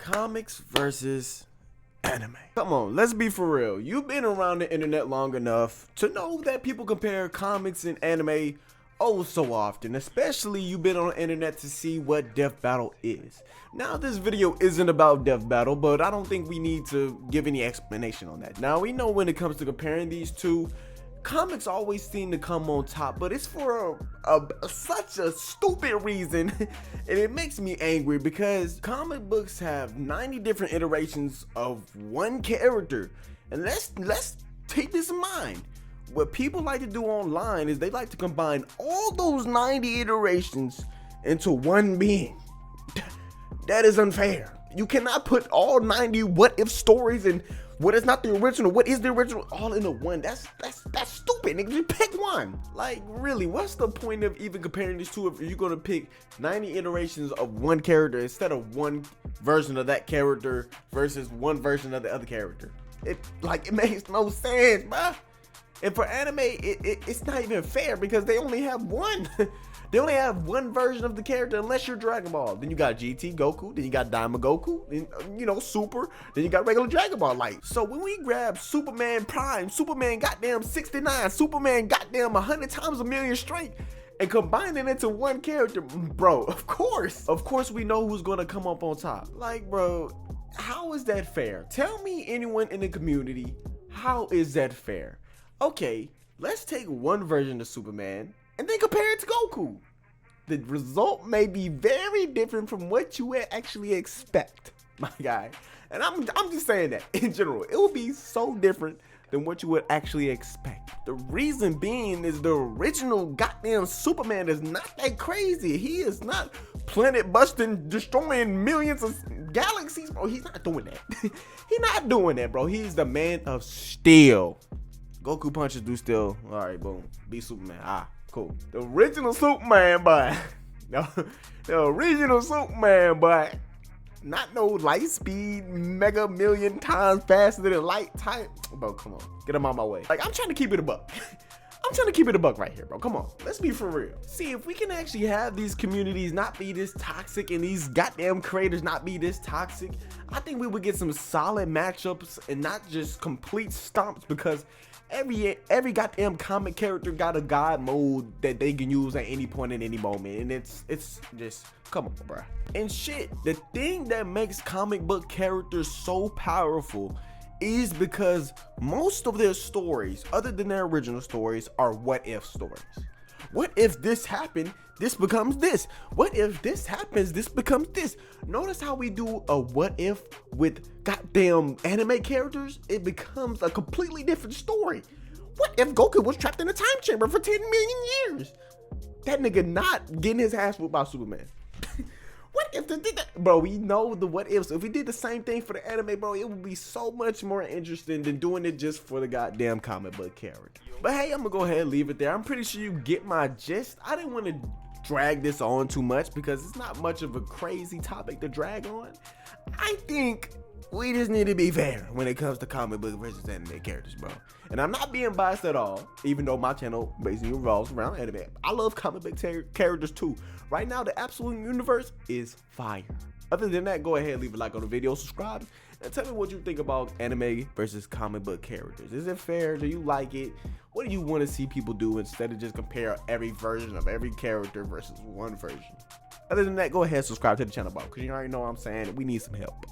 Comics versus anime. Come on, let's be for real. You've been around the internet long enough to know that people compare comics and anime oh so often, especially you've been on the internet to see what Death Battle is. Now this video isn't about Death Battle, but I don't think we need to give any explanation on that. Now we know when it comes to comparing these two, comics always seem to come on top, but it's for such a stupid reason and it makes me angry because comic books have 90 different iterations of one character. And let's take this in mind. What people like to do online is they like to combine all those 90 iterations into one being. That is unfair. You cannot put all 90 what if stories and what is not the original, what is the original, all into one. That's stupid, nigga. Just pick one. Like, really, what's the point of even comparing these two if you're gonna pick 90 iterations of one character instead of one version of that character versus one version of the other character? It makes no sense, bruh. And for anime, it's not even fair because they only have one. They only have one version of the character unless you're Dragon Ball. Then you got GT Goku, then you got Diamond Goku, then you know, Super, then you got regular Dragon Ball Light. So when we grab Superman Prime, Superman goddamn 69, Superman goddamn 100 times a million straight, and combine it into one character, bro, of course we know who's gonna come up on top. Like, bro, how is that fair? Tell me anyone in the community, how is that fair? Okay, let's take one version of Superman and then compare it to Goku. The result may be very different from what you would actually expect, my guy. And I'm just saying that in general, it will be so different than what you would actually expect. The reason being is the original goddamn Superman is not that crazy. He is not planet busting, destroying millions of galaxies, bro. He's not doing that. He's not doing that, bro. He's the man of steel. Goku punches do still. All right, boom. Be Superman. Ah, cool. The original Superman, boy. The original Superman, boy. Not no light speed, mega million times faster than light type. Bro, come on. Get him out my way. Like, I'm trying to keep it a buck. I'm trying to keep it a buck right here, bro. Come on. Let's be for real. See, if we can actually have these communities not be this toxic and these goddamn creators not be this toxic, I think we would get some solid matchups and not just complete stomps because every goddamn comic character got a god mode that they can use at any point in any moment, and it's just, come on, bruh. And shit, the thing that makes comic book characters so powerful is because most of their stories, other than their original stories, are what if stories. What if this happened, this becomes this. What if this happens, this becomes this. Notice how we do a what if with goddamn anime characters? It becomes a completely different story. What if Goku was trapped in a time chamber for 10 million years? That nigga not getting his ass whooped by Superman. What if they did that? Bro, we know the what ifs. If we did the same thing for the anime, bro, it would be so much more interesting than doing it just for the goddamn comic book character. But hey, I'm gonna go ahead and leave it there. I'm pretty sure you get my gist. I didn't want to drag this on too much because it's not much of a crazy topic to drag on. I think we just need to be fair when it comes to comic book versus anime characters, bro. And I'm not being biased at all, even though my channel basically revolves around anime. I love comic book characters too. Right now, the absolute universe is fire. Other than that, go ahead and leave a like on the video, subscribe, and tell me what you think about anime versus comic book characters. Is it fair? Do you like it? What do you want to see people do instead of just compare every version of every character versus one version? Other than that, go ahead and subscribe to the channel, bro, because you already know what I'm saying. We need some help.